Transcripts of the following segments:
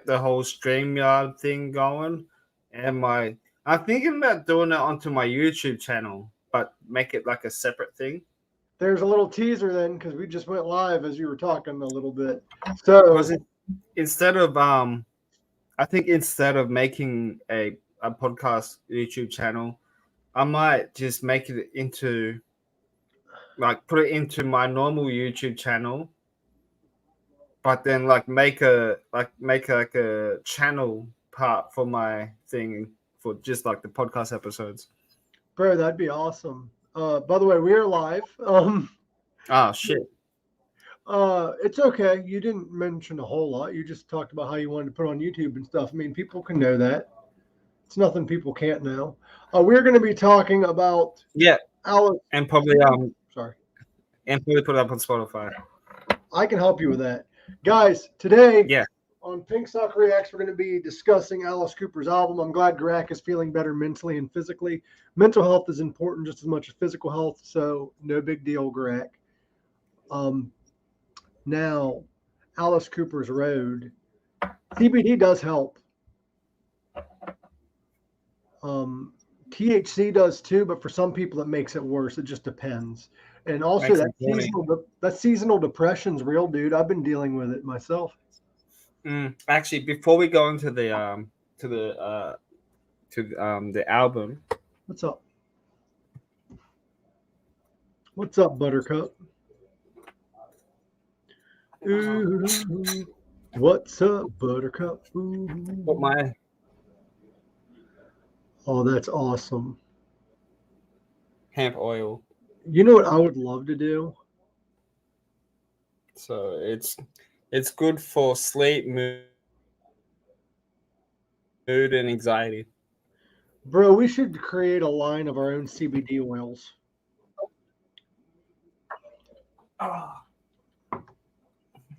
the whole StreamYard thing going, and I'm thinking about doing it onto my YouTube channel, but make it like a separate thing. There's a little teaser then, because we just went live as you were talking a little bit. So Because instead of I think instead of making a podcast YouTube channel, I might just make it into put it into my normal YouTube channel, but then make a channel part for my thing for just like the podcast episodes. Bro, that'd be awesome. By the way, we are live. Oh shit. It's okay. You didn't mention a whole lot. You just talked about how you wanted to put on YouTube and stuff. I mean, people can know that. It's nothing people can't know. We're going to be talking about Alice. And probably sorry. And probably put it up on Spotify. I can help you with that. Guys, today Yeah. on Pink Sock Reacts, we're going to be discussing Alice Cooper's album. I'm glad Gorak is feeling better mentally and physically. Mental health is important just as much as physical health, so no big deal, Gorak. Now, Alice Cooper's Road. CBD does help. THC does too, but for some people it makes it worse. It just depends. And also that seasonal depression's real, dude. I've been dealing with it myself. Actually, before we go into the album, what's up? What's up, Buttercup? Ooh, what's up, Buttercup? Ooh. Oh, that's awesome. Hemp oil. You know what I would love to do? So it's good for sleep, mood, and anxiety. Bro, we should create a line of our own CBD oils.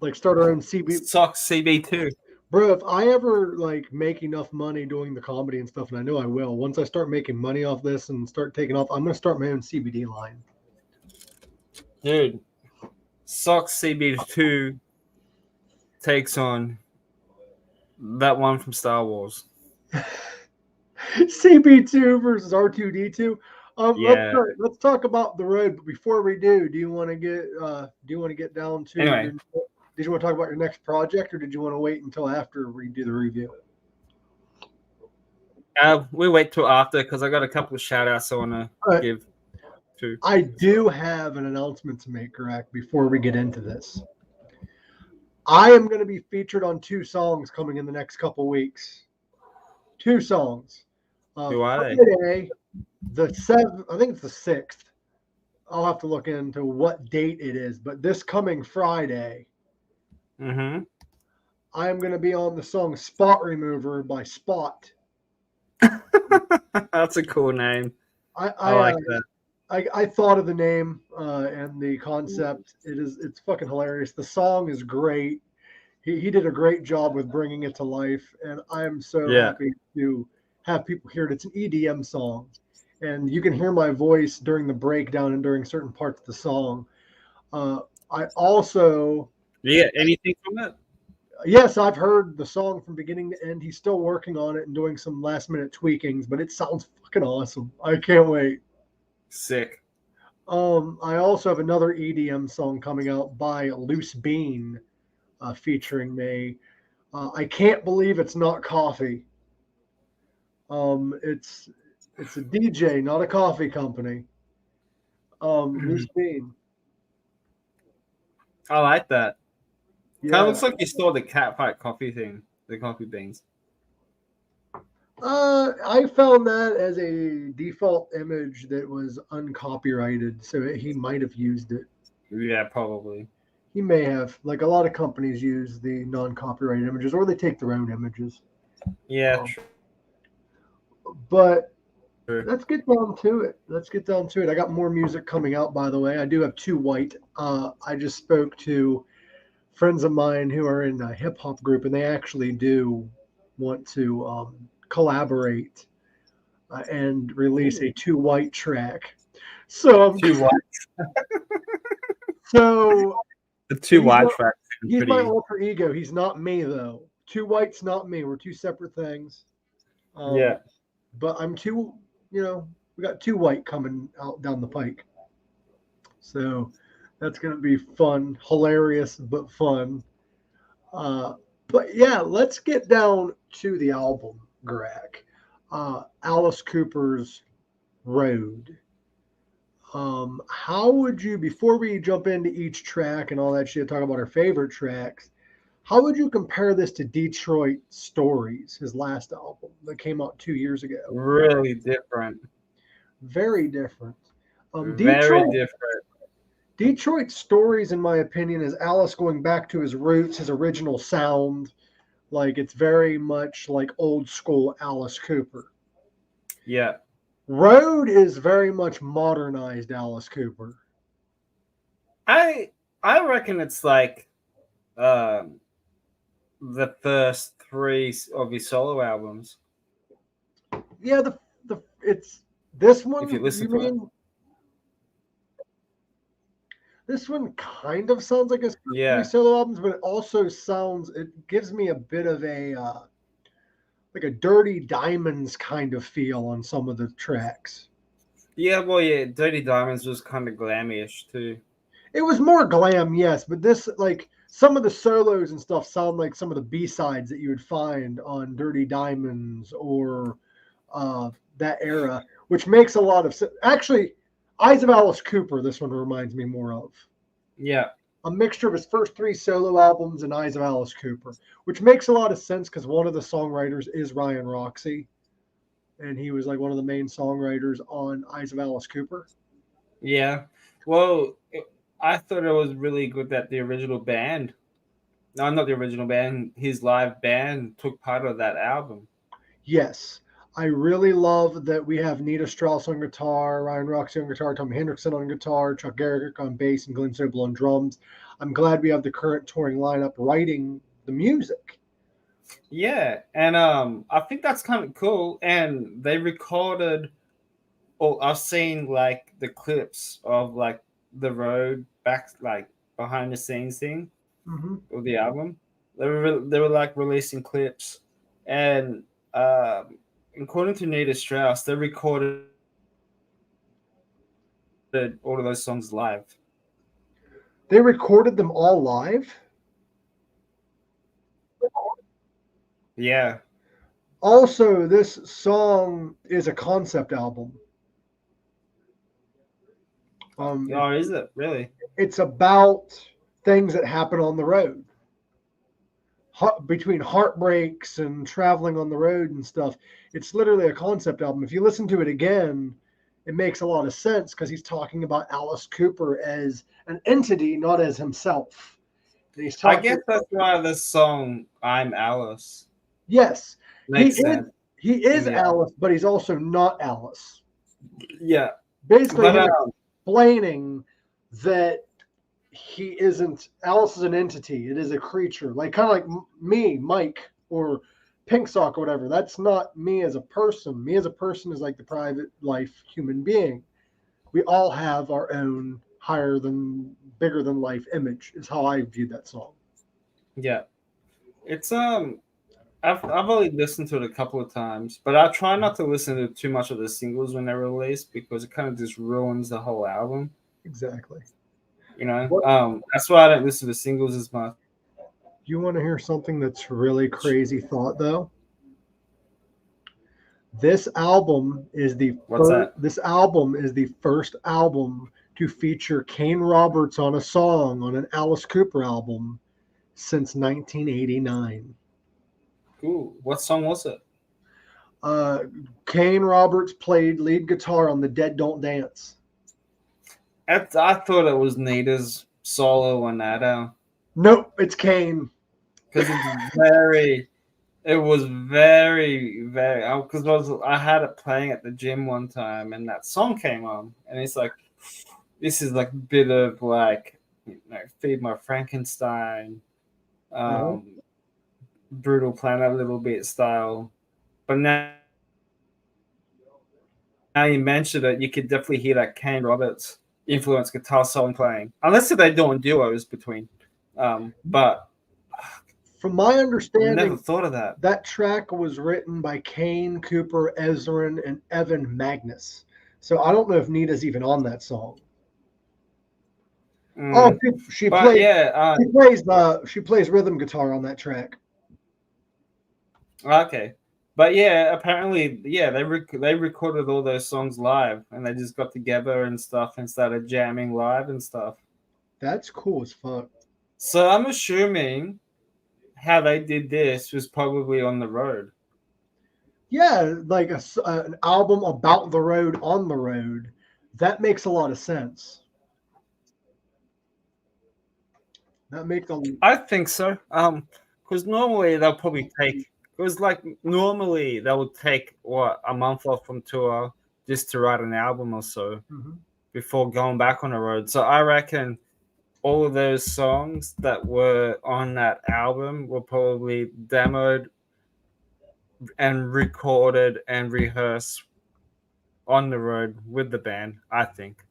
Like start our own CBD. Socks CB2. Bro, if I ever make enough money doing the comedy and stuff, and I know I will, once I start making money off this and start taking off, I'm going to start my own CBD line. Dude, Socks CB2 takes on that one from Star Wars. CB2 versus R2D2. Yeah. Let's talk about the road. But before we do you want to get down to? Anyway. Did you want to talk about your next project, or did you want to wait until after we do the review? We'll wait till after because I got a couple of shout outs I want to give to. I do have an announcement to make, correct, before we get into this. I am going to be featured on 2 songs coming in the next couple weeks. 2 songs. Who are they? Friday, the 7th, I think it's the 6th. I'll have to look into what date it is, but this coming Friday, Mm-hmm. I am going to be on the song Spot Remover by Spot. That's a cool name. I like that. I thought of the name and the concept. It's fucking hilarious. The song is great. He did a great job with bringing it to life, and I'm so happy to have people hear it. It's an EDM song, and you can hear my voice during the breakdown and during certain parts of the song. I also... Do you get anything from it? Yes, I've heard the song from beginning to end. He's still working on it and doing some last-minute tweakings, but it sounds fucking awesome. I can't wait. Sick. I also have another EDM song coming out by Loose Bean, featuring me. I can't believe it's not coffee. It's a DJ, not a coffee company. Loose Bean. I like that. Yeah. Kind of looks like you stole the cat fight coffee thing, the coffee beans. I found that as a default image that was uncopyrighted, so he might have used it. Yeah, probably. He may have. Like a lot of companies use the non-copyrighted images, or they take their own images. Yeah, true. But let's get down to it. I got more music coming out, by the way. I do have 2 white. I just spoke to friends of mine who are in a hip hop group, and they actually do want to collaborate and release a 2 white track. So 2 white. So the 2 white track. He's my alter ego. He's not me though. Two whites, not me. We're two separate things. Yeah. But I'm two. We got two white coming out down the pike. So that's gonna be fun, hilarious, but fun. But yeah, let's get down to the album, Gorak. Alice Cooper's Road. How would you, before we jump into each track and all that shit, talk about our favorite tracks, how would you compare this to Detroit Stories, his last album that came out 2 years ago? Really different. Very different. Very different. Detroit Stories, in my opinion, is Alice going back to his roots, his original sound. Like, it's very much like old school Alice Cooper. Yeah. Road is very much modernized Alice Cooper. I reckon it's like the first three of his solo albums. Yeah, it's this one. If you listen to it. This one kind of sounds like his Yeah. three solo albums, but it also gives me a bit of a like a Dirty Diamonds kind of feel on some of the tracks. Yeah, well, yeah, Dirty Diamonds was kind of glammy-ish too. It was more glam, yes, but this, like, some of the solos and stuff sound like some of the B-sides that you would find on Dirty Diamonds or that era, which makes a lot of sense. Actually, Eyes of Alice Cooper, this one reminds me more of. Yeah. A mixture of his first three solo albums and Eyes of Alice Cooper, which makes a lot of sense because one of the songwriters is Ryan Roxie, and he was like one of the main songwriters on Eyes of Alice Cooper. Yeah. Well, I thought it was really good that the original band, no, not the original band, his live band took part of that album. Yes. I really love that we have Nita Strauss on guitar, Ryan Roxie on guitar, Tom Hendrickson on guitar, Chuck Garrick on bass, and Glenn Sobel on drums. I'm glad we have the current touring lineup writing the music. Yeah, and I think that's kind of cool. And they recorded, I've seen like the clips of like the road back, like behind the scenes thing of the album. They were like releasing clips, and according to Nita Strauss, they recorded all of those songs live. They recorded them all live? Yeah. Also, this song is a concept album. Oh, is it really? It's about things that happen on the road. Between heartbreaks and traveling on the road and stuff. It's literally a concept album. If you listen to it again, it makes a lot of sense because he's talking about Alice Cooper as an entity, not as himself. And he's talking, I guess that's why this song, I'm Alice. Yes. Makes sense. He is Alice, but he's also not Alice. Yeah. Basically, he's explaining that he isn't. Alice is an entity. It is a creature, like kind of like me, Mike, or Pink Sock, or whatever. That's not me as a person. Me as a person is like the private life human being. We all have our own bigger than life image. Is how I view that song. Yeah, it's I've only listened to it a couple of times, but I try not to listen to too much of the singles when they're released because it kind of just ruins the whole album. Exactly. You know, that's why I don't listen to singles as much. You want to hear something that's really crazy thought, though? This album is the first album to feature Kane Roberts on a song on an Alice Cooper album since 1989. Ooh, what song was it? Kane Roberts played lead guitar on the Dead Don't Dance. I thought it was Nita's solo on that. Nope, it's Kane. Because it was very, because I had it playing at the gym one time, and that song came on, and it's like, this is like a bit of like, Feed My Frankenstein, Brutal Planet a little bit style, but now you mentioned it, you could definitely hear that Kane Roberts influence guitar solo playing, unless they're doing duos between, but From my I understanding, never thought of that. that track was written by Kane, Cooper, Ezrin, and Evan Magnus. So I don't know if Nita's even on that song. Oh, she But plays. yeah, She plays rhythm guitar on that track. okay. But yeah, apparently, yeah, they recorded all those songs live, and they just got together and stuff and started jamming live and stuff. That's cool as fuck. So I'm assuming how they did this was probably on the road. Yeah, like an album about the road on the road. That makes a lot of sense. That makes a. I think so. Because normally they'll probably take. Because like normally they would take a month off from tour just to write an album or so before going back on the road. So I reckon all of those songs that were on that album were probably demoed and recorded and rehearsed on the road with the band, I think.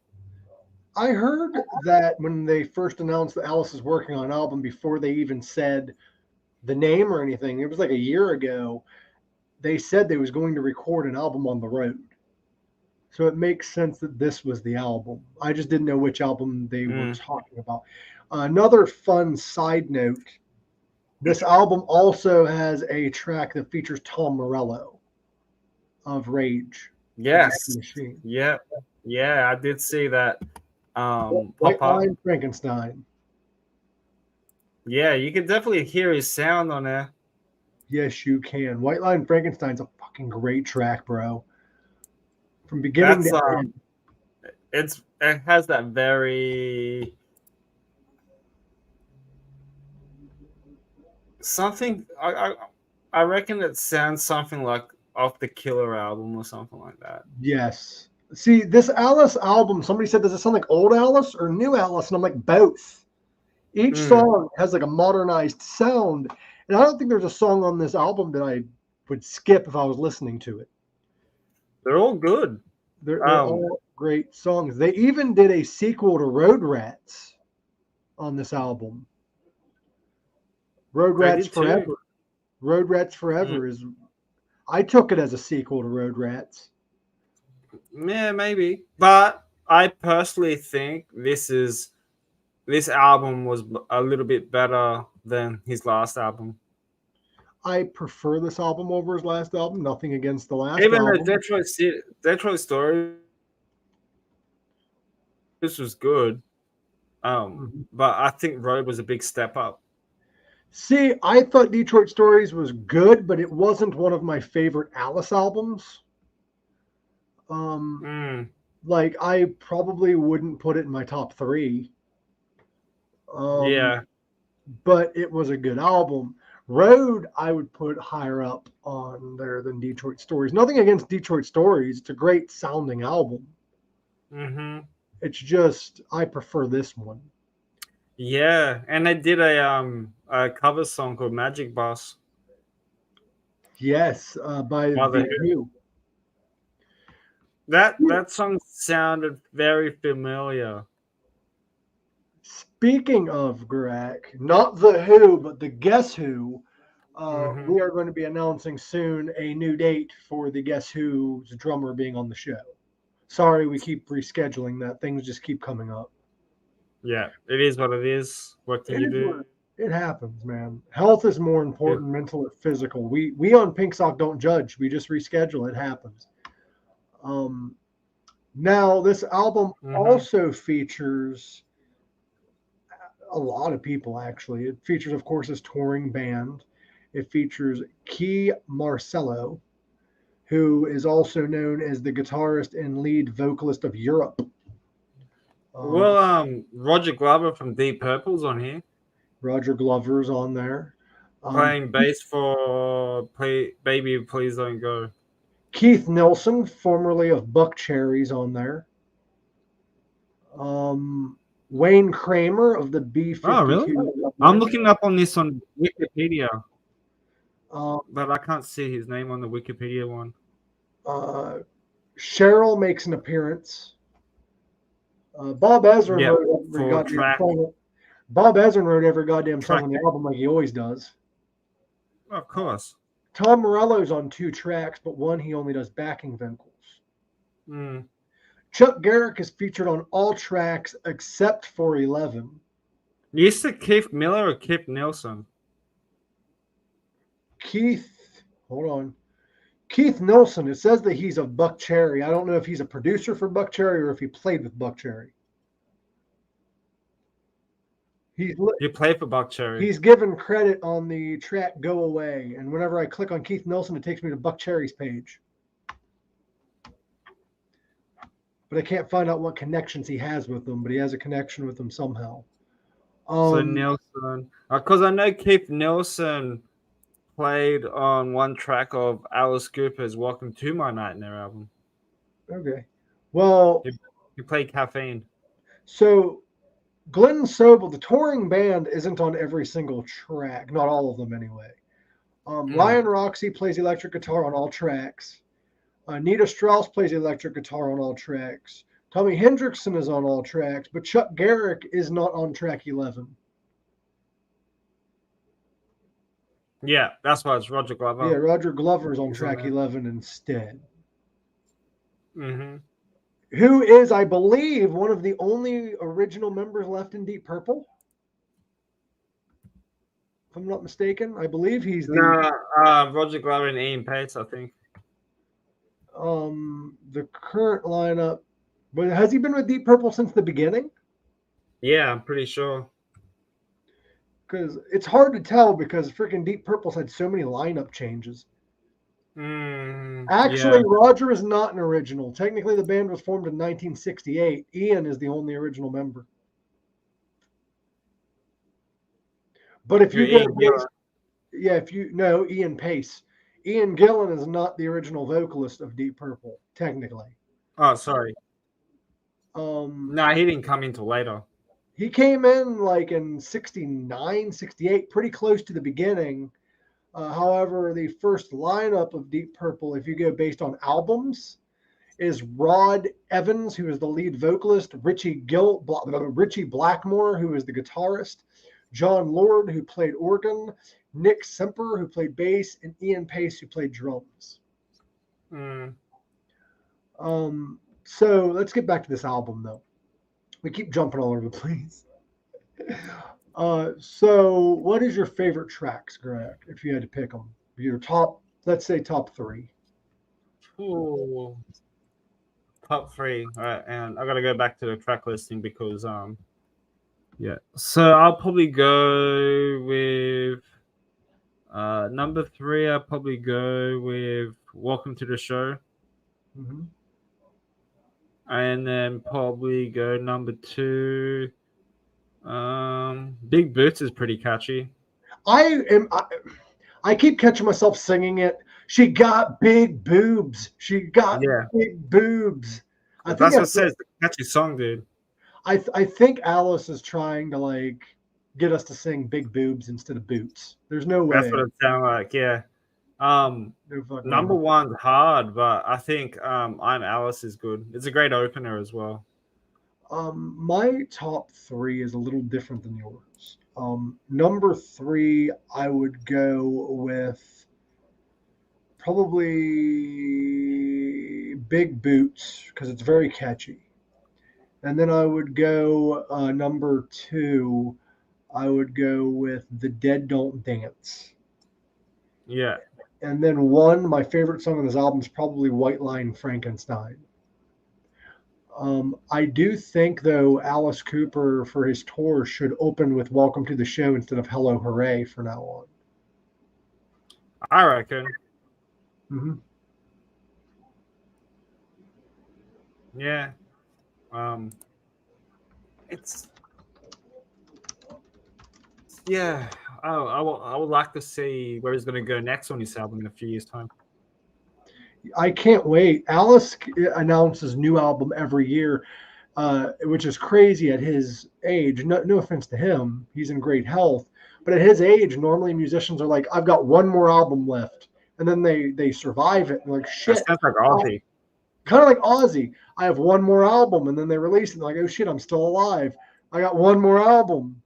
I heard that when they first announced that Alice is working on an album before they even said the name or anything, it was like a year ago, they said they was going to record an album on the road. So it makes sense that this was the album. I just didn't know which album they were talking about. Another fun side note, this album also has a track that features Tom Morello of Rage. Yes. Yeah. Yeah, I did see that. White Line Frankenstein. Yeah, you can definitely hear his sound on there. Yes, you can. White Line Frankenstein's a fucking great track, bro. From beginning to end. It has that very something. I reckon it sounds something like off the Killer album or something like that. Yes. See, this Alice album, somebody said, does it sound like old Alice or new Alice? And I'm like, both. Each song has like a modernized sound. And I don't think there's a song on this album that I would skip if I was listening to it. They're all good. They're all great songs. They even did a sequel to Road Rats on this album. Road Rats Forever. Too. Road Rats Forever is. I took it as a sequel to Road Rats. Yeah, maybe. But I personally think this album was a little bit better than his last album. I prefer this album over his last album. Nothing against the last album. Even the Detroit Story, this was good. But I think Road was a big step up. See, I thought Detroit Stories was good, but it wasn't one of my favorite Alice albums. Like I probably wouldn't put it in my top 3. Yeah. But it was a good album. Road, I would put higher up on there than Detroit Stories. Nothing against Detroit Stories. It's a great sounding album. It's just, I prefer this one. Yeah, and they did a cover song called Magic Boss. Yes, by The Who. That song sounded very familiar. Speaking of Gorak, not The Who, but the Guess Who, we are going to be announcing soon a new date for the Guess Who's drummer being on the show. Sorry, we keep rescheduling that. Things just keep coming up. Yeah, it is what it is. What can you do? It happens, man. Health is more important, mental or physical. We on Pink Sock don't judge. We just reschedule. It happens. Now, this album also features a lot of people, actually. It features, of course, his touring band. It features Key Marcello, who is also known as the guitarist and lead vocalist of Europe. Roger Glover from Deep Purple's on here. Roger Glover's on there. Playing bass for Baby Please Don't Go. Keith Nelson, formerly of Buck Cherry's on there. Wayne Kramer of the B-52. Oh, really? I'm looking up on this on Wikipedia. But I can't see his name on the Wikipedia one. Cheryl makes an appearance. Bob Ezrin wrote every goddamn song. Bob Ezrin wrote every goddamn song on the album like he always does. Of course. Tom Morello's on 2 tracks, but one he only does backing vocals. Chuck Gorak is featured on all tracks except for 11. You said Keith Miller or Keith Nelson? Hold on. Keith Nelson, it says that he's of Buck Cherry. I don't know if he's a producer for Buck Cherry or if he played with Buck Cherry. He played for Buck Cherry. He's given credit on the track Go Away. And whenever I click on Keith Nelson, it takes me to Buck Cherry's page. But I can't find out what connections he has with them, but he has a connection with them somehow. So Nelson, because I know Keith Nelson played on one track of Alice Cooper's "Welcome to My Nightmare" album. Okay, well, he played Caffeine. So Glenn Sobel, the touring band, isn't on every single track, not all of them anyway. Ryan Roxie plays electric guitar on all tracks. Nita Strauss plays electric guitar on all tracks. Tommy Hendrickson is on all tracks, but Chuck Gorak is not on track 11. Yeah, that's why it's Roger Glover. Yeah, Roger Glover's on track 11 instead. Mm-hmm. Who is, I believe, one of the only original members left in Deep Purple. If I'm not mistaken, I believe he's Roger Glover and Ian Pace, I think. The current lineup, but has he been with Deep Purple since the beginning? Yeah, I'm pretty sure. Because it's hard to tell because freaking Deep Purple's had so many lineup changes. Actually, Roger is not an original. Technically, the band was formed in 1968. Ian is the only original member. But if you Ian Pace. Ian Gillan is not the original vocalist of Deep Purple, technically. Oh, sorry. No, he didn't come in till later. He came in like in 69, 68, pretty close to the beginning. However, the first lineup of Deep Purple, if you go based on albums, is Rod Evans, who is the lead vocalist, Richie Blackmore, who is the guitarist, John Lord, who played organ, Nick Semper, who played bass, and Ian Pace, who played drums. So let's get back to this album, though. We keep jumping all over the place. So what is your favorite tracks, Greg, if you had to pick them? Your top, let's say top 3. Ooh. Top 3. All right, and I got to go back to the track listing because, So I'll probably go with number 3. I'll probably go with Welcome to the Show. Mm-hmm. And then probably go number 2. Big Boots is pretty catchy. I keep catching myself singing it. She got big boobs. She got big boobs. That's what it says. The catchy song, dude. I think Alice is trying to get us to sing big boobs instead of boots. There's no way. That's what it sounds like. Yeah. Number 1's hard, but I think I'm Alice is good. It's a great opener as well. My top 3 is a little different than yours. Number 3, I would go with probably Big Boots because it's very catchy. And then I would go number 2, I would go with The Dead Don't Dance. Yeah. And then 1, my favorite song on this album is probably White Line Frankenstein. I do think, though, Alice Cooper for his tour should open with Welcome to the Show instead of Hello Hooray for now on. I reckon. Mm-hmm. Yeah. It's... Yeah. I would like to see where he's going to go next on this album in a few years' time. I can't wait. Alice announces new album every year, which is crazy at his age. No offense to him. He's in great health. But at his age, normally musicians are like, I've got one more album left. And then they survive it. And like, shit. That sounds like Ozzy. Kind of like Ozzy. I have one more album. And then they release it. And they're like, oh, shit, I'm still alive. I got one more album.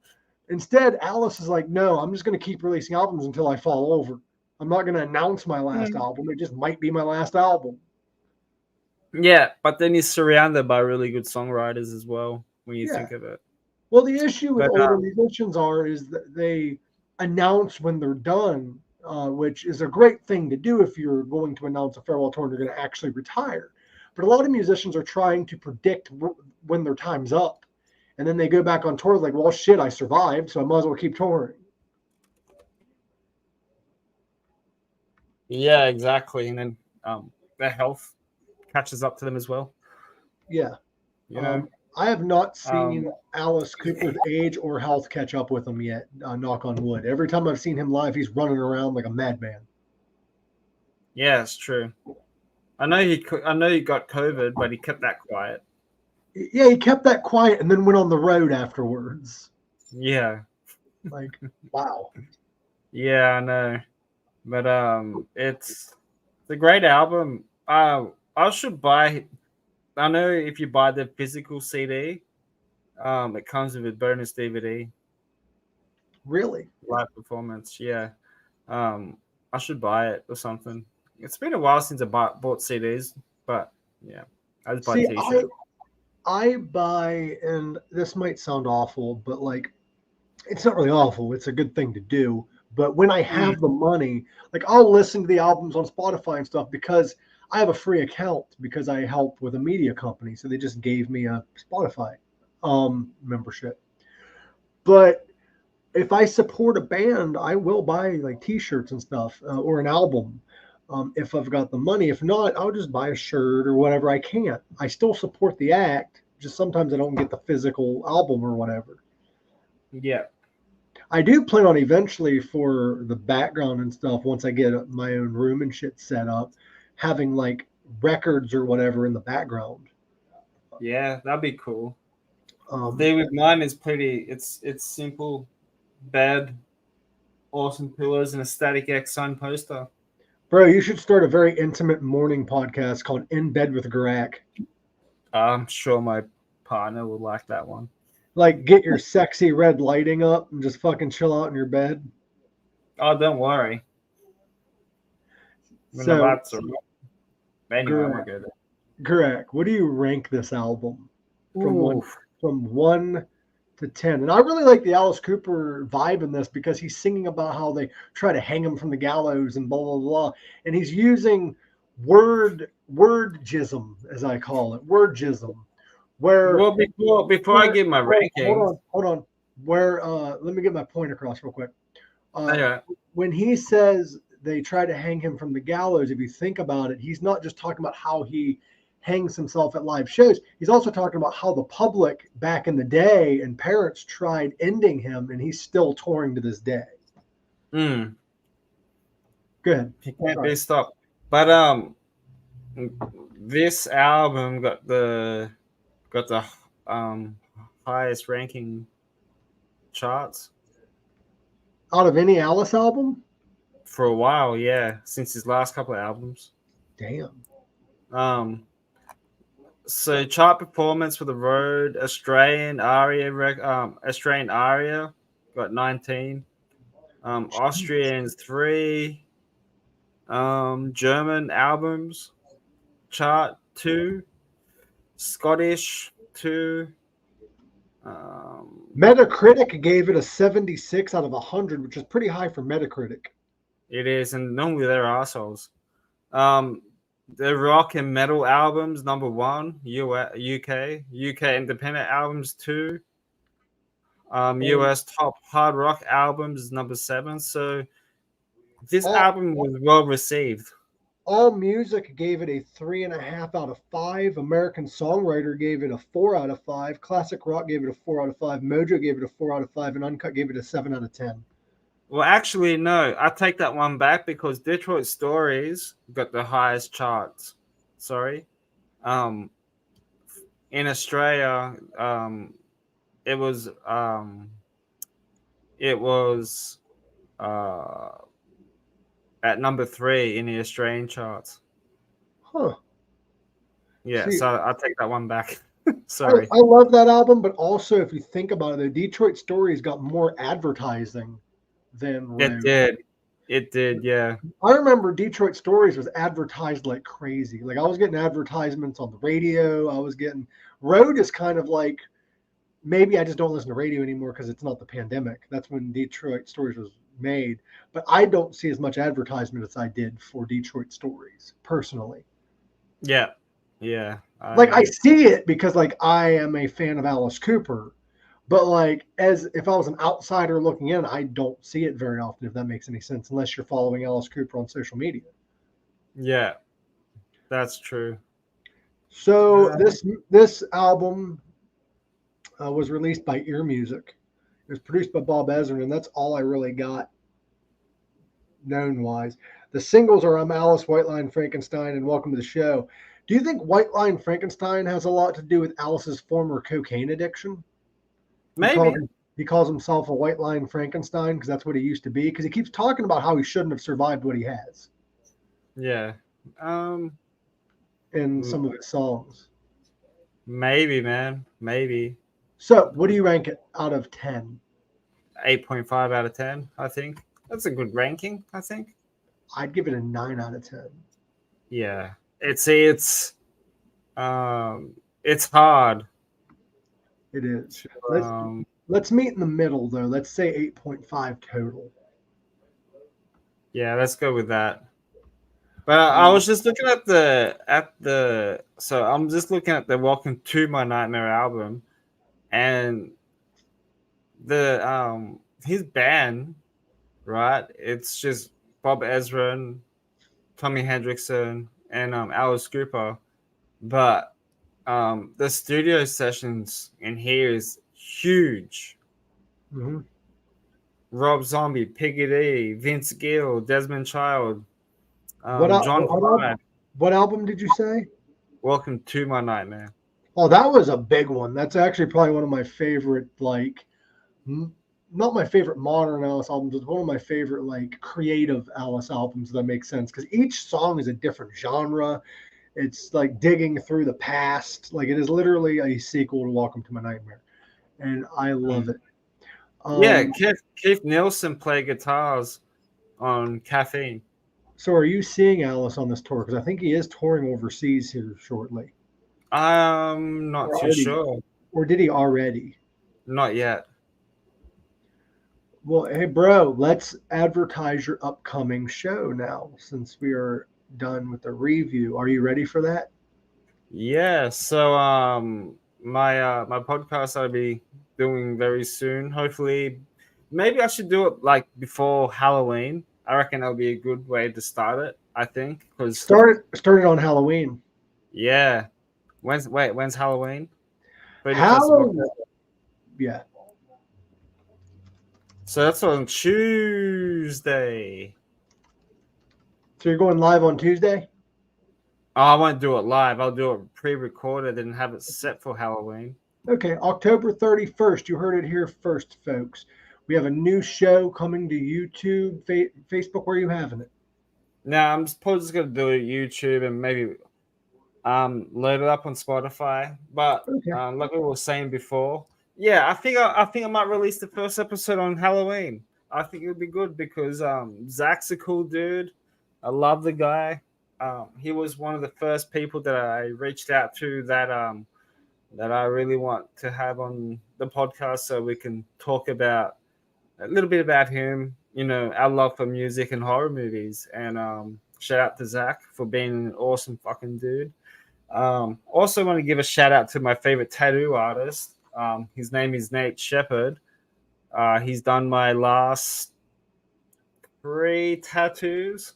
Instead, Alice is like, no, I'm just going to keep releasing albums until I fall over. I'm not going to announce my last album. It just might be my last album. Yeah, but then he's surrounded by really good songwriters as well when you think of it. Well, the issue with older musicians is that they announce when they're done, which is a great thing to do if you're going to announce a farewell tour and you're going to actually retire. But a lot of musicians are trying to predict when their time's up. And then they go back on tour like, well, shit, I survived, so I might as well keep touring. Yeah, exactly. And then their health catches up to them as well. Yeah. You know? I have not seen Alice Cooper's age or health catch up with him yet, knock on wood. Every time I've seen him live, he's running around like a madman. Yeah, it's true. I know he got COVID, but he kept that quiet. Yeah, he kept that quiet and then went on the road afterwards. Yeah. Like, wow. Yeah, I know. But it's a great album. I should buy. I know if you buy the physical CD, it comes with a bonus DVD. Really? Live performance, yeah. I should buy it or something. It's been a while since I bought CDs, but yeah, I just buy T-shirt. I buy, and this might sound awful, but like, it's not really awful. It's a good thing to do. But when I have the money, like I'll listen to the albums on Spotify and stuff because I have a free account because I help with a media company. So they just gave me a Spotify membership. But if I support a band, I will buy like T-shirts and stuff or an album if I've got the money. If not, I'll just buy a shirt or whatever I can. I still support the act. Just sometimes I don't get the physical album or whatever. Yeah. I do plan on eventually for the background and stuff, once I get my own room and shit set up, having like records or whatever in the background. Yeah, that'd be cool. With mine is pretty. It's simple, bed, awesome pillows, and a Static X sign poster. Bro, you should start a very intimate morning podcast called In Bed with Gorak. I'm sure my partner would like that one. Like, get your sexy red lighting up and just fucking chill out in your bed. Oh, don't worry. Gorak, what do you rank this album from 1 to 10? And I really like the Alice Cooper vibe in this because he's singing about how they try to hang him from the gallows and blah, blah, blah. And he's using wordgism, as I call it, wordgism. Where before I give my ranking, hold on. Let me get my point across real quick. When he says they try to hang him from the gallows, if you think about it, he's not just talking about how he hangs himself at live shows. He's also talking about how the public back in the day and parents tried ending him, and he's still touring to this day. Go ahead. He can't be stopped. But this album got the highest ranking charts out of any Alice album for a while. Yeah, since his last couple of albums. Damn. So chart performance for The Road, Australian Aria got 19. Austrians 3. German albums chart 2. Scottish 2. Metacritic gave it a 76 out of 100, which is pretty high for Metacritic. It is, and normally they're assholes. The rock and metal albums, number 1, UK independent albums 2. US top hard rock albums is number 7. So this album was well received. All Music gave it a 3.5 out of 5. American Songwriter gave it a 4 out of 5. Classic Rock gave it a 4 out of 5. Mojo gave it a 4 out of 5, and Uncut gave it a 7 out of 10. Well, actually, no. I take that one back because Detroit Stories got the highest charts. Sorry. In Australia, it was at number 3 in the Australian charts. Huh. Yeah, so I'll take that one back. Sorry. I love that album, but also if you think about it, the Detroit Stories got more advertising than Road. It did. It did, yeah. I remember Detroit Stories was advertised like crazy. Like I was getting advertisements on the radio. Road is kind of like, maybe I just don't listen to radio anymore because it's not the pandemic. That's when Detroit Stories was made. But I don't see as much advertisement as I did for Detroit Stories personally. Yeah. Yeah. I see it because like I am a fan of Alice Cooper. But like, as if I was an outsider looking in, I don't see it very often, if that makes any sense, unless you're following Alice Cooper on social media. Yeah, that's true. So this album was released by Ear Music. It was produced by Bob Ezrin, and that's all I really got known-wise. The singles are I'm Alice, White Line, Frankenstein, and Welcome to the Show. Do you think White Line Frankenstein has a lot to do with Alice's former cocaine addiction? Maybe. He calls himself a White Line Frankenstein because that's what he used to be, because he keeps talking about how he shouldn't have survived what he has. Yeah. In some of his songs. Maybe, man. Maybe. So, what do you rank it out of 10? 8.5 out of 10, I think. That's a good ranking, I think. I'd give it a 9 out of 10. Yeah. It's hard. It is. Let's meet in the middle, though. Let's say 8.5 total. Yeah, let's go with that. But I was just looking at so I'm just looking at the Welcome to My Nightmare album, and the his band, right? It's just Bob Ezrin, Tommy Hendrickson, and Alice Cooper, but the studio sessions in here is huge. Mm-hmm. Rob Zombie, Piggy D, Vince Gill, Desmond Child, John Prine. What album did you say? Welcome to My Nightmare. Oh, that was a big one. That's actually probably one of my favorite, like, not my favorite modern Alice albums, it's one of my favorite, like, creative Alice albums, if that makes sense. Because each song is a different genre. It's like digging through the past. Like, it is literally a sequel to Welcome to My Nightmare. And I love it. Yeah, Keith Nielsen played guitars on Caffeine. So are you seeing Alice on this tour? Because I think he is touring overseas here shortly. I'm not too sure. Or did he already? Not yet. Well, hey, bro, let's advertise your upcoming show now, since we are done with the review. Are you ready for that? Yeah. So my podcast I'll be doing very soon. Hopefully, maybe I should do it like before Halloween. I reckon that'll be a good way to start it. I think because start it on Halloween. Yeah. When's Halloween? Halloween. Yeah. So that's on Tuesday. So you're going live on Tuesday? Oh, I won't do it live. I'll do it pre-recorded and have it set for Halloween. Okay, October 31st. You heard it here first, folks. We have a new show coming to YouTube, Facebook. Where are you having it? Now, I'm probably just going to do it YouTube and maybe load it up on Spotify. But like we were saying before, yeah, I think I might release the first episode on Halloween. I think it would be good because Zach's a cool dude. I love the guy. He was one of the first people that I reached out to that I really want to have on the podcast so we can talk about a little bit about him, you know, our love for music and horror movies. And shout out to Zach for being an awesome fucking dude. Also want to give a shout out to my favorite tattoo artist. His name is Nate Shepard. He's done my last 3 tattoos.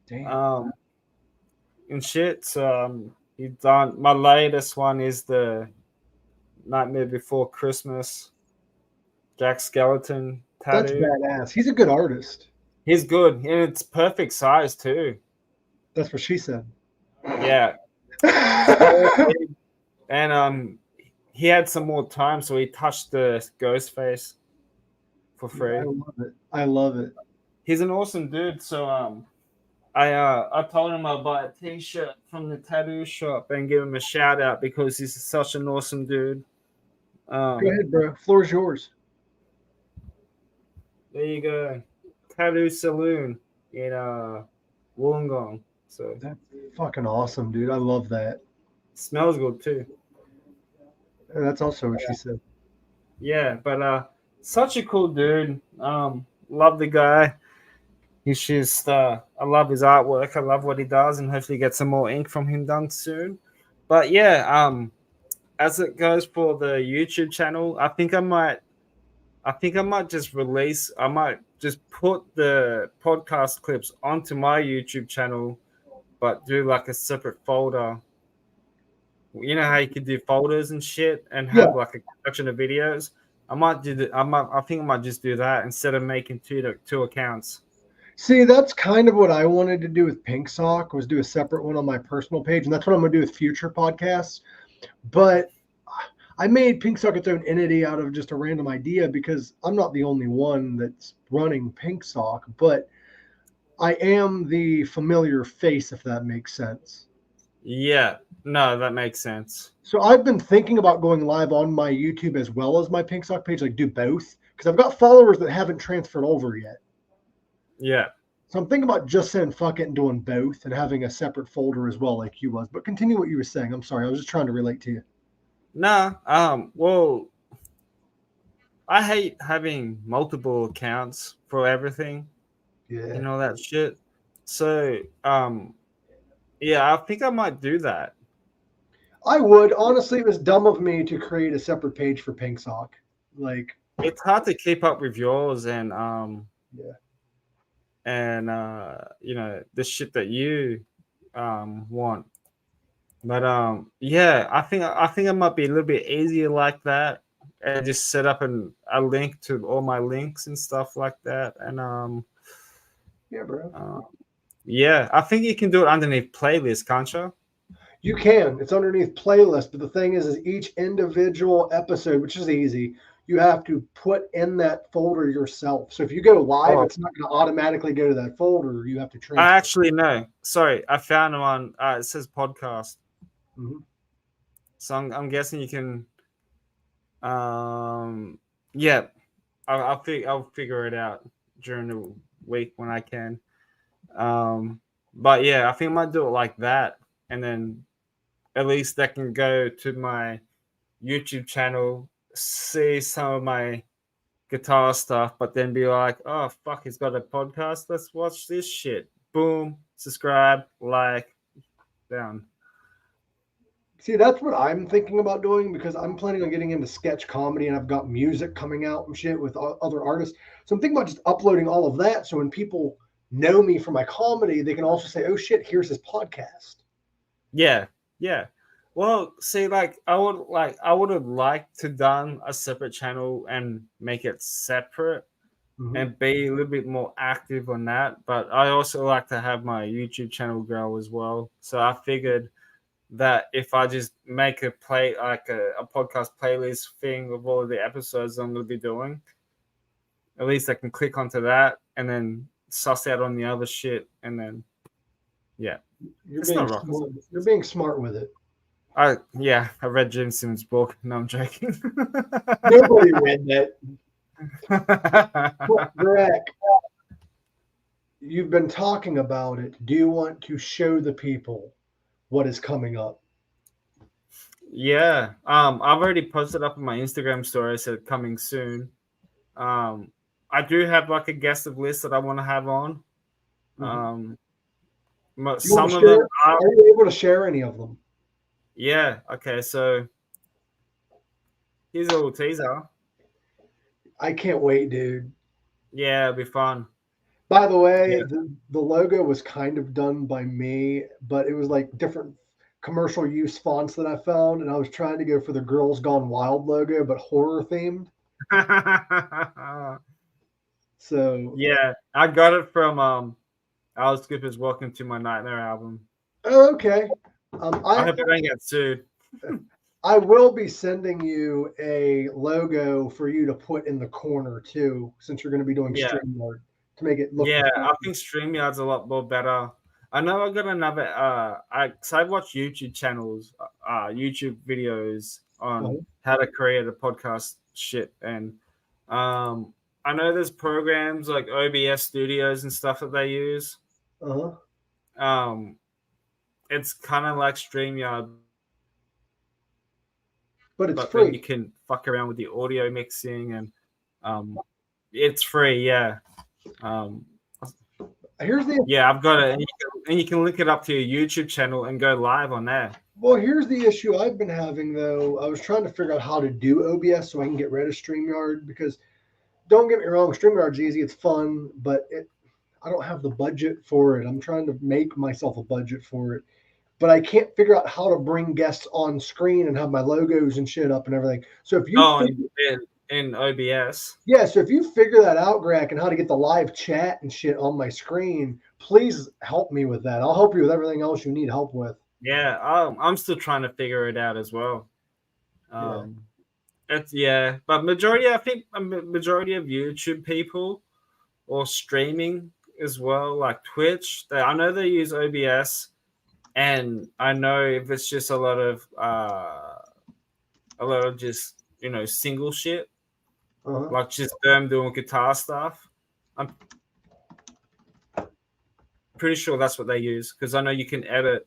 Damn. And shit. So he's done my latest one is the Nightmare Before Christmas Jack Skeleton tattoo. That's badass. He's a good artist. He's good, and it's perfect size too. That's what she said. Yeah. And he had some more time, so he touched the ghost face for free. Yeah, I love it. He's an awesome dude. So I told him I'd buy a t-shirt from the tattoo shop and give him a shout out because he's such an awesome dude. Go ahead, bro. Floor's yours. There you go. Tattoo Saloon. in Wollongong. So That's fucking awesome, dude. I love that. smells good too. And that's also what she said. Yeah, but such a cool dude. Love the guy. He's just I love his artwork. I love what he does, and hopefully get some more ink from him done soon. But yeah, as it goes for the YouTube channel, I think I might just release. I might just put the podcast clips onto my YouTube channel, but do like a separate folder. You know how you could do folders and shit, and Yeah. have like a collection of videos. I might do that. I think I might just do that instead of making two accounts. See, that's kind of what I wanted to do with Pink Sock, was do a separate one on my personal page, and that's what I'm gonna do with future podcasts. But I made Pink Sock its own entity out of just a random idea because I'm not the only one that's running Pink Sock, but I am the familiar face, if that makes sense. Yeah, no, that makes sense. So I've been thinking about going live on my YouTube as well as my Pink Sock page, like do both, because I've got followers that haven't transferred over yet. Yeah. So I'm thinking about just saying fuck it and doing both and having a separate folder as well, like you was. But continue what you were saying. I'm sorry, I was just trying to relate to you. Nah. Well, I hate having multiple accounts for everything Yeah. and all that shit. So, yeah, I think I might do that. I would. Honestly, it was dumb of me to create a separate page for Pink Sock. Like, It's hard to keep up with yours yeah. and the shit that you want. But yeah, I think it might be a little bit easier like that, and just set up a link to all my links and stuff like that. And Yeah, bro. yeah, I think you can do it underneath playlist, can't you? You can. It's underneath playlist, but the thing is each individual episode, which is easy, you have to put in that folder yourself. So if you go live, Oh, it's not going to automatically go to that folder. You have to transfer. I actually know. Sorry, I found one. It says podcast. Mm-hmm. So I'm guessing you can. Yeah, I'll figure it out during the week when I can. But yeah, I think I might do it like that, and then at least that can go to my YouTube channel, see some of my guitar stuff, but then be like, oh fuck, he's got a podcast. Let's watch this shit. Boom, subscribe, like, down. See, that's what I'm thinking about doing because I'm planning on getting into sketch comedy and I've got music coming out and shit with other artists. So I'm thinking about just uploading all of that. So when people know me for my comedy, they can also say, oh shit, here's his podcast. Yeah, yeah. Well, see, like I would have liked to done a separate channel and make it separate and be a little bit more active on that. But I also like to have my YouTube channel grow as well. So I figured that if I just make a podcast playlist thing of all of the episodes I'm going to be doing, at least I can click onto that and then suss out on the other shit, and then yeah, You're it's being not rocket smart. science. You're being smart with it. I read Jim Simmons' book. No, I'm joking. Nobody read that. Greg, you've been talking about it. Do you want to show the people what is coming up? Yeah. I've already posted up on my Instagram story. I said coming soon. I do have like a guest of list that I want to have on. Some of them are you able to share any of them? Yeah. Okay. So here's a little teaser. I can't wait, dude. Yeah, it'll be fun. By the way, the logo was kind of done by me, but it was like different commercial use fonts that I found, and I was trying to go for the Girls Gone Wild logo, but horror themed. So yeah, I got it from Alice Cooper's "Welcome to My Nightmare" album. Oh, okay. I hope I don't get sued. I will be sending you a logo for you to put in the corner too, since you're going to be doing StreamYard to make it look. Yeah, I think StreamYard's a lot more better. I know I got another. I watch YouTube channels, YouTube videos on how to create a podcast shit, and I I know there's programs like OBS Studios and stuff that they use. It's kind of like StreamYard, but it's free. Then you can fuck around with the audio mixing, and it's free. Yeah. I've got it, and you can link it up to your YouTube channel and go live on there. Well, here's the issue I've been having, though. I was trying to figure out how to do OBS so I can get rid of StreamYard, because don't get me wrong, StreamYard's easy, it's fun, but I don't have the budget for it. I'm trying to make myself a budget for it, but I can't figure out how to bring guests on screen and have my logos and shit up and everything. So if you in OBS. Yeah, so if you figure that out, Gorak, and how to get the live chat and shit on my screen, please help me with that. I'll help you with everything else you need help with. Yeah, I'm still trying to figure it out as well. But I think a majority of YouTube people or streaming as well, like Twitch, I know they use OBS, and I know if it's just a lot of just single shit, like just them doing guitar stuff. I'm pretty sure that's what they use, because I know you can edit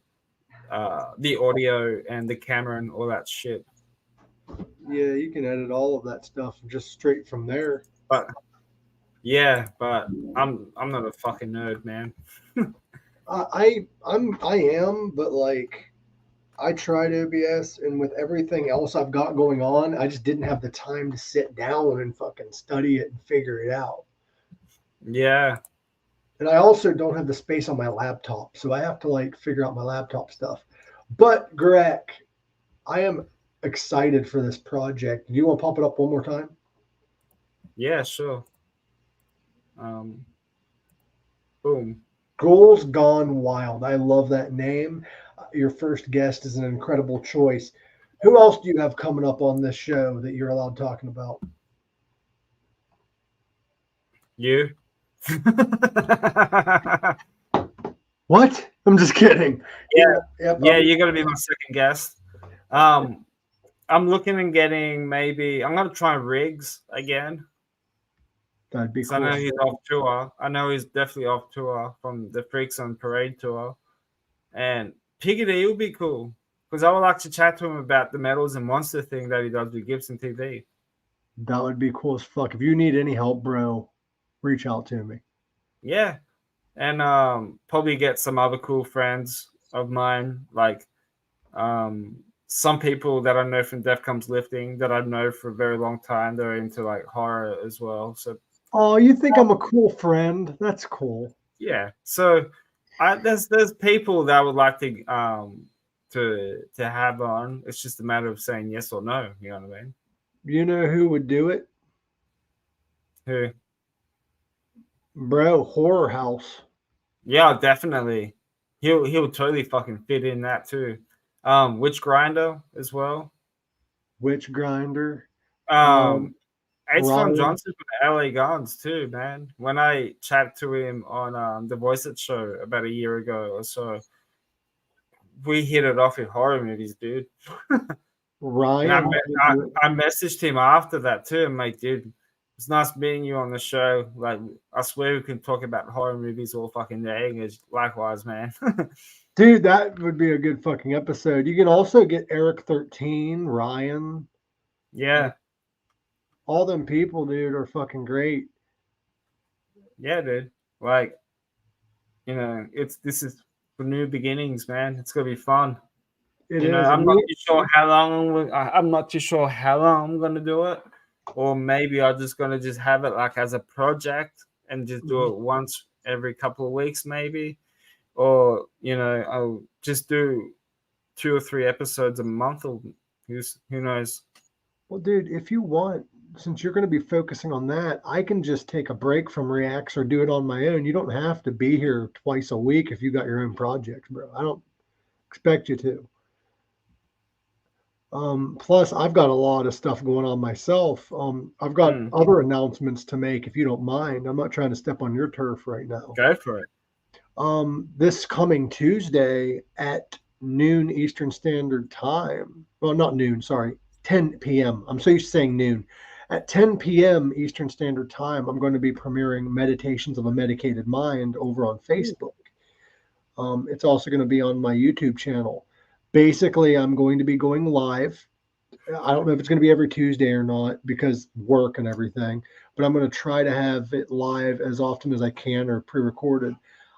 the audio and the camera and all that shit. Yeah, you can edit all of that stuff just straight from there. But I'm not a fucking nerd, man. I am, but like I tried OBS, and with everything else I've got going on, I just didn't have the time to sit down and fucking study it and figure it out. Yeah. And I also don't have the space on my laptop, so I have to like figure out my laptop stuff. But Gorak, I am excited for this project. Do you want to pump it up one more time? Yeah, sure. Boom. Goals Gone Wild. I love that name. Your first guest is an incredible choice. Who else do you have coming up on this show that you're allowed talking about? You. What? I'm just kidding. Yeah, you're gonna be my second guest. I'm looking and getting maybe. I'm gonna try Riggs again. That'd be cool. I know he's off tour. I know he's definitely off tour from the Freaks on Parade tour, and Piggity will be cool, because I would like to chat to him about the Metals and Monster thing that he does with Gibson TV. That would be cool as fuck. If you need any help, bro, reach out to me. Yeah. And probably get some other cool friends of mine, like some people that I know from Def Comes Lifting that I know for a very long time. They're into like horror as well. So, oh, you think I'm a cool friend? That's cool. Yeah. So there's people that I would like to have on. It's just a matter of saying yes or no. You know what I mean? You know who would do it? Who? Bro, Horror House. Yeah, definitely. He'll totally fucking fit in that too. Witch Grinder as well. Witch Grinder. H-Von Johnson from LA Guns too, man. When I chatted to him on the VoiceIt Show about a year ago or so, we hit it off with horror movies, dude. Ryan. I messaged him after that too. I'm like, dude, it's nice meeting you on the show. Like, I swear we can talk about horror movies all fucking day. And likewise, man. Dude, that would be a good fucking episode. You can also get Eric 13, Ryan. Yeah. All them people, dude, are fucking great. Yeah, dude. Like, this is for new beginnings, man. It's gonna be fun. I'm not too sure how long I'm gonna do it. Or maybe I'm just gonna have it like as a project and just do it once every couple of weeks, maybe. Or I'll just do 2 or 3 episodes a month, or who knows. Well, dude, if you want, since you're going to be focusing on that, I can just take a break from Reacts or do it on my own. You don't have to be here twice a week if you got your own projects, bro. I don't expect you to. Plus, I've got a lot of stuff going on myself. I've got other announcements to make, if you don't mind. I'm not trying to step on your turf right now. Go for it. This coming Tuesday at noon Eastern Standard Time. Well, not noon, sorry. 10 p.m. I'm so used to saying noon. At 10 p.m. Eastern Standard Time, I'm going to be premiering Meditations of a Medicated Mind over on Facebook. It's also going to be on my YouTube channel. Basically, I'm going to be going live. I don't know if it's going to be every Tuesday or not because work and everything, but I'm going to try to have it live as often as I can or pre-recorded.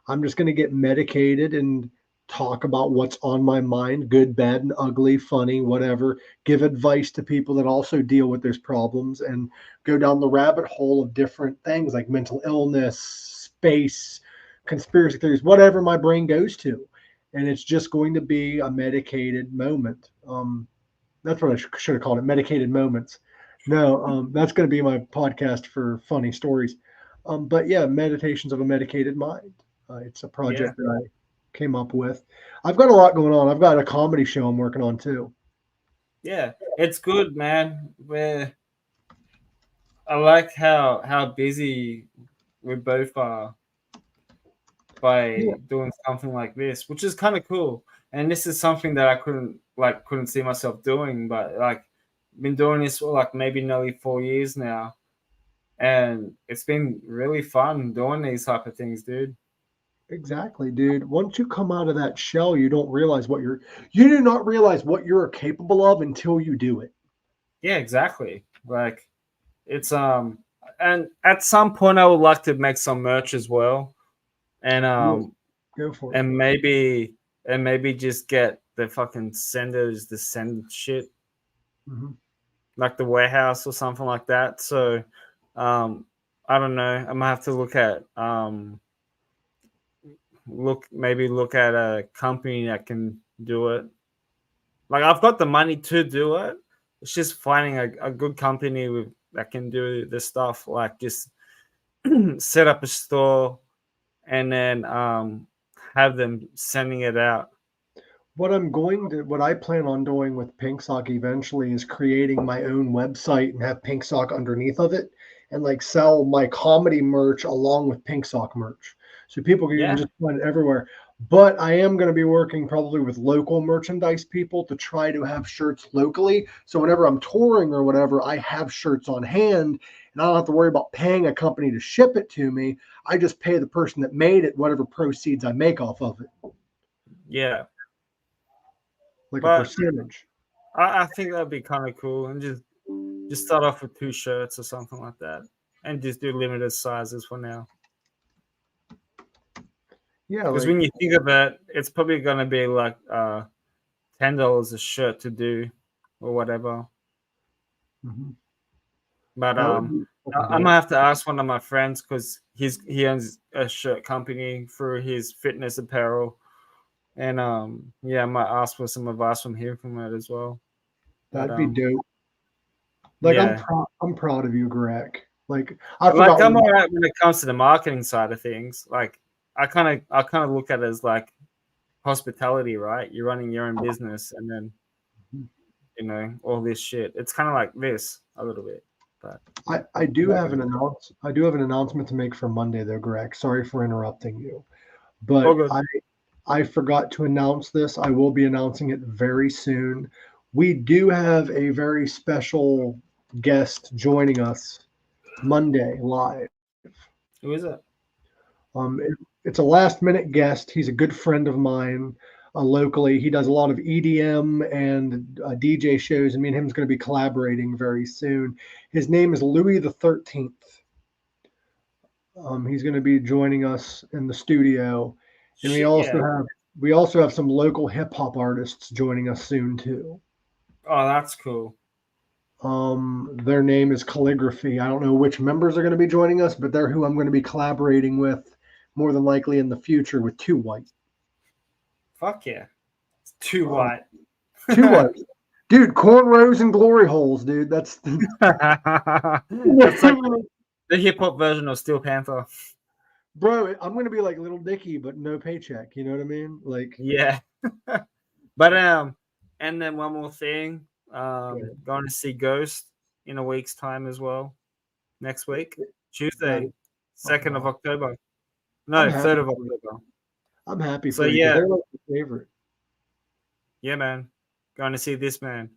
I'm just going to get medicated and talk about what's on my mind, good, bad, and ugly, funny, whatever. Give advice to people that also deal with those problems and go down the rabbit hole of different things like mental illness, space, conspiracy theories, whatever my brain goes to. And it's just going to be a medicated moment. That's what I should have called it, medicated moments. No, that's going to be my podcast for funny stories. But yeah, Meditations of a Medicated Mind. It's a project that I came up with. I've got a lot going on. I've got a comedy show I'm working on too. Yeah, it's good, man. I like how busy we both are by doing something like this, which is kind of cool. And this is something that I couldn't see myself doing, but like been doing this for like maybe nearly 4 years now, and it's been really fun doing these type of things, dude. Exactly, dude. Once you come out of that shell, you do not realize what you're capable of until you do it. Yeah, exactly. Like it's and at some point I would like to make some merch as well. And Go for it. and maybe just get the fucking senders to send shit, like the warehouse or something like that. So I don't know. I'm gonna have to look at a company that can do it. Like I've got the money to do it. It's just finding a good company that can do this stuff. Like just set up a store and then have them sending it out. What I plan on doing with Pink Sock eventually is creating my own website and have Pink Sock underneath of it and like sell my comedy merch along with Pink Sock merch. So people can just find it everywhere. But I am going to be working probably with local merchandise people to try to have shirts locally. So whenever I'm touring or whatever, I have shirts on hand and I don't have to worry about paying a company to ship it to me. I just pay the person that made it whatever proceeds I make off of it. Yeah. Like a percentage. I think that'd be kind of cool, and just start off with 2 shirts or something like that, and just do limited sizes for now. Yeah, because when you think of it, it's probably gonna be like $10 a shirt to do, or whatever. But I'm gonna have to ask one of my friends because he owns a shirt company through his fitness apparel. And I might ask for some advice from him from it as well. That'd be dope. Like I'm proud of you, Gorak. Like I'm all right when it comes to the marketing side of things. Like I kind of look at it as like hospitality, right? You're running your own business, and then all this shit. It's kind of like this a little bit. But I do have an announcement to make for Monday though, Gorak. Sorry for interrupting you, but I forgot to announce this. I will be announcing it very soon. We do have a very special guest joining us Monday live. Who is it? It's a last-minute guest. He's a good friend of mine locally. He does a lot of EDM and DJ shows, and me and him is going to be collaborating very soon. His name is Louis the 13th. He's going to be joining us in the studio. And we also have some local hip hop artists joining us soon too. Oh, that's cool. Their name is Calligraphy. I don't know which members are going to be joining us, but they're who I'm going to be collaborating with more than likely in the future with Too White. Fuck yeah. It's Too White. Too White. Dude, cornrows and glory holes, dude. That's like the hip hop version of Steel Panther. Bro, I'm gonna be like Little Dicky, but no paycheck. You know what I mean? Like, yeah. But and then one more thing, going to see Ghost in a week's time as well. Next week, Tuesday, 2nd of October. No, 3rd of October. I'm happy for you. They're like my favorite. Yeah, man. Going to see this man.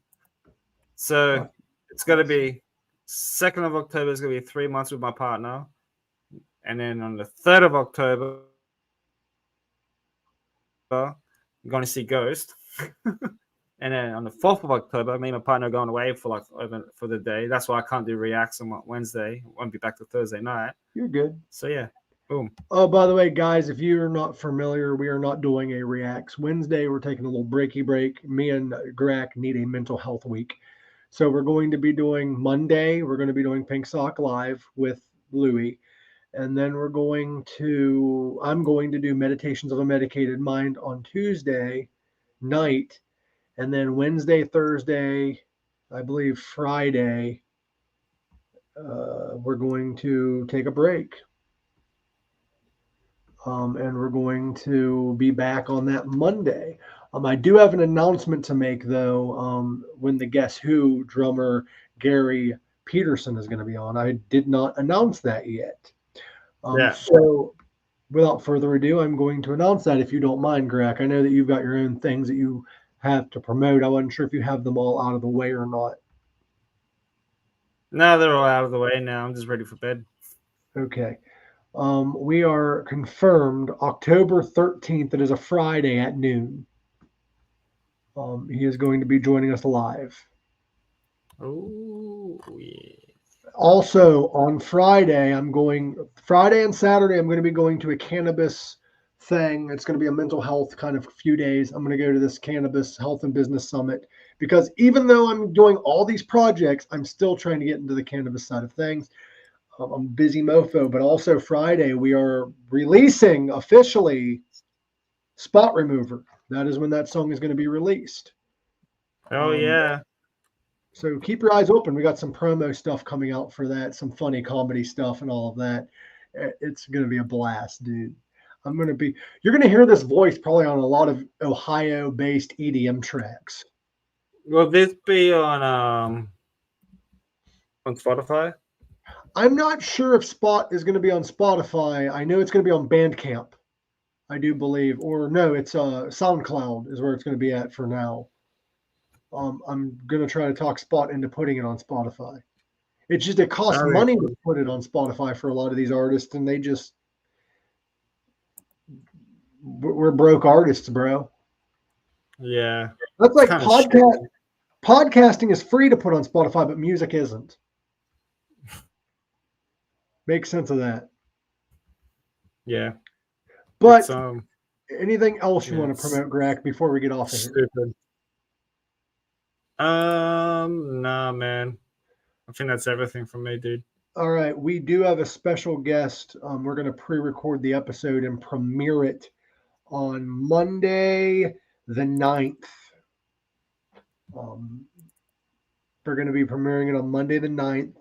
So it's got to be 2nd of October is going to be 3 months with my partner. And then on the 3rd of October, I'm going to see Ghost. And then on the 4th of October, me and my partner are going away for the day. That's why I can't do reacts on Wednesday. I won't be back till Thursday night. You're good. So yeah, boom. Oh, by the way, guys, if you're not familiar, we are not doing a reacts Wednesday. We're taking a little breaky break. Me and Gorak need a mental health week. So we're going to be doing Monday. We're going to be doing Pink Sock Live with Louie. And then I'm going to do Meditations of a Medicated Mind on Tuesday night. And then Wednesday, Thursday, I believe Friday, we're going to take a break. And we're going to be back on that Monday. I do have an announcement to make, though, when the Guess Who drummer Gary Peterson is going to be on. I did not announce that yet. So without further ado, I'm going to announce that, if you don't mind, Gorak. I know that you've got your own things that you have to promote. I wasn't sure if you have them all out of the way or not. No, they're all out of the way now. I'm just ready for bed. Okay. We are confirmed October 13th. It is a Friday at noon. He is going to be joining us live. Oh, yeah. Also, on Friday and Saturday, I'm going to be going to a cannabis thing. It's going to be a mental health kind of few days. I'm going to go to this cannabis health and business summit because even though I'm doing all these projects, I'm still trying to get into the cannabis side of things. I'm a busy mofo, but also Friday, we are releasing officially Spot Remover. That is when that song is going to be released. Oh, yeah. So keep your eyes open. We got some promo stuff coming out for that, some funny comedy stuff and all of that. It's going to be a blast, dude. You're going to hear this voice probably on a lot of Ohio-based EDM tracks. Will this be on Spotify? I'm not sure if Spot is going to be on Spotify. I know it's going to be on Bandcamp, I do believe. Or no, it's SoundCloud is where it's going to be at for now. I'm going to try to talk Spot into putting it on Spotify. It's just it costs money to put it on Spotify for a lot of these artists, and we're broke artists, bro. Yeah. That's like podcasting is free to put on Spotify, but music isn't. Make sense of that. Yeah. But anything else you want to promote, Gorak, before we get off of here? Stupid. Nah, man. I think that's everything from me, dude. All right. We do have a special guest. We're going to pre-record the episode and premiere it on Monday the 9th. We're going to be premiering it on Monday the 9th.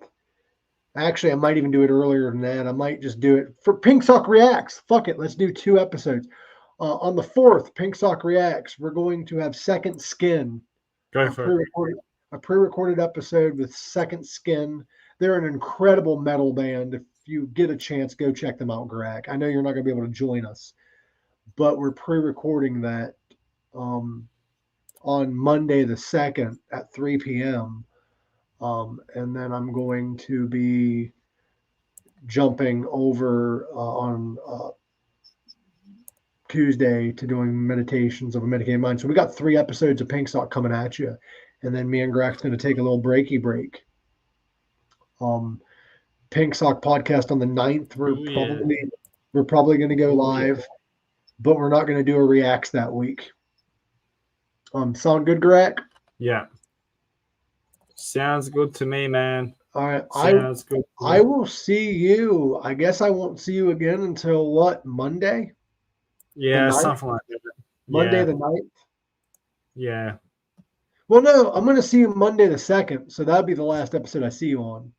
Actually, I might even do it earlier than that. I might just do it for Pink Sock Reacts. Fuck it. Let's do 2 episodes. On the 4th, Pink Sock Reacts, we're going to have Second Skin. A pre-recorded episode with Second Skin. They're an incredible metal band. If you get a chance, go check them out, Gorak. I know you're not going to be able to join us, but we're pre-recording that on Monday the 2nd at 3 p.m. And then I'm going to be jumping over on Tuesday to doing Meditations of a Medicated Mind. So we got 3 episodes of Pink Sock coming at you. And then me and Gorak's going to take a little breaky break. Pink Sock Podcast on the 9th. We're probably going to go live, but we're not going to do a reacts that week. Sound good, Gorak? Yeah. Sounds good to me, man. All right. Sounds good. I will see you. I guess I won't see you again until what? Monday? Yeah, something like that. Monday the 9th? Yeah. Well, no, I'm going to see you Monday the 2nd, so that'll be the last episode I see you on.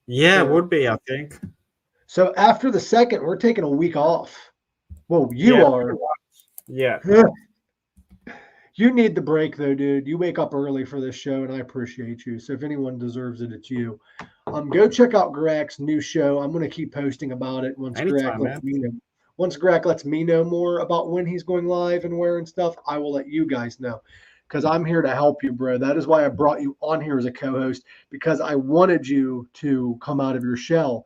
Yeah, it would be, I think. So after the 2nd, we're taking a week off. Well, you are. Yeah. You need the break, though, dude. You wake up early for this show, and I appreciate you. So if anyone deserves it, it's you. Go check out Gorak's new show. I'm going to keep posting about it once Gorak lets me know. Once Gorak lets me know more about when he's going live and where and stuff, I will let you guys know. because I'm here to help you, bro. That is why I brought you on here as a co-host, because I wanted you to come out of your shell.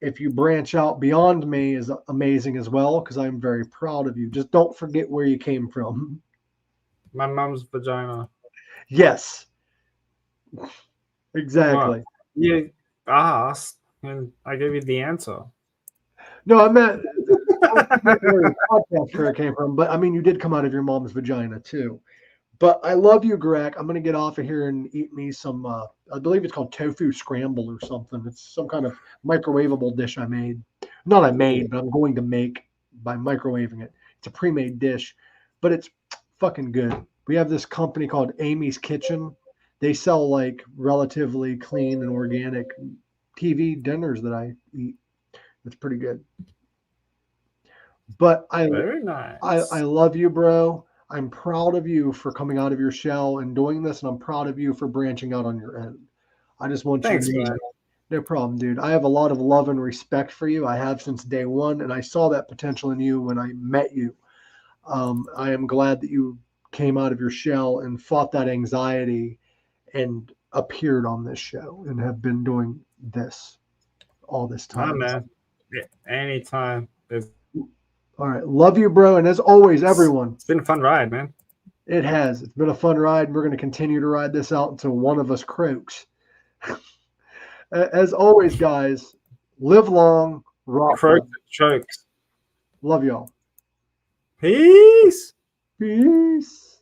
If you branch out beyond me is amazing as well, because I'm very proud of you. Just don't forget where you came from. My mom's vagina. Yes. Exactly. What? You asked, and I gave you the answer. No, I meant where your podcast career came from, but I mean, you did come out of your mom's vagina too. But I love you, Gorak. I'm gonna get off of here and eat me some. I believe it's called tofu scramble or something. It's some kind of microwavable dish I made. Not I made, but I'm going to make by microwaving it. It's a pre-made dish, but it's fucking good. We have this company called Amy's Kitchen. They sell like relatively clean and organic TV dinners that I eat. It's pretty good. But Very nice. I love you, bro. I'm proud of you for coming out of your shell and doing this, and I'm proud of you for branching out on your own. I just want Thanks, you to know, man. no problem, dude. I have a lot of love and respect for you. I have since day one, and I saw that potential in you when I met you. I am glad that you came out of your shell and fought that anxiety and appeared on this show and have been doing this all this time. Oh, man. Yeah, anytime. All right. Love you, bro. And as always, everyone. It's been a fun ride, man. It has. It's been a fun ride. We're going to continue to ride this out until one of us croaks. As always, guys, live long, rock. Chokes. Love y'all. Peace. Peace.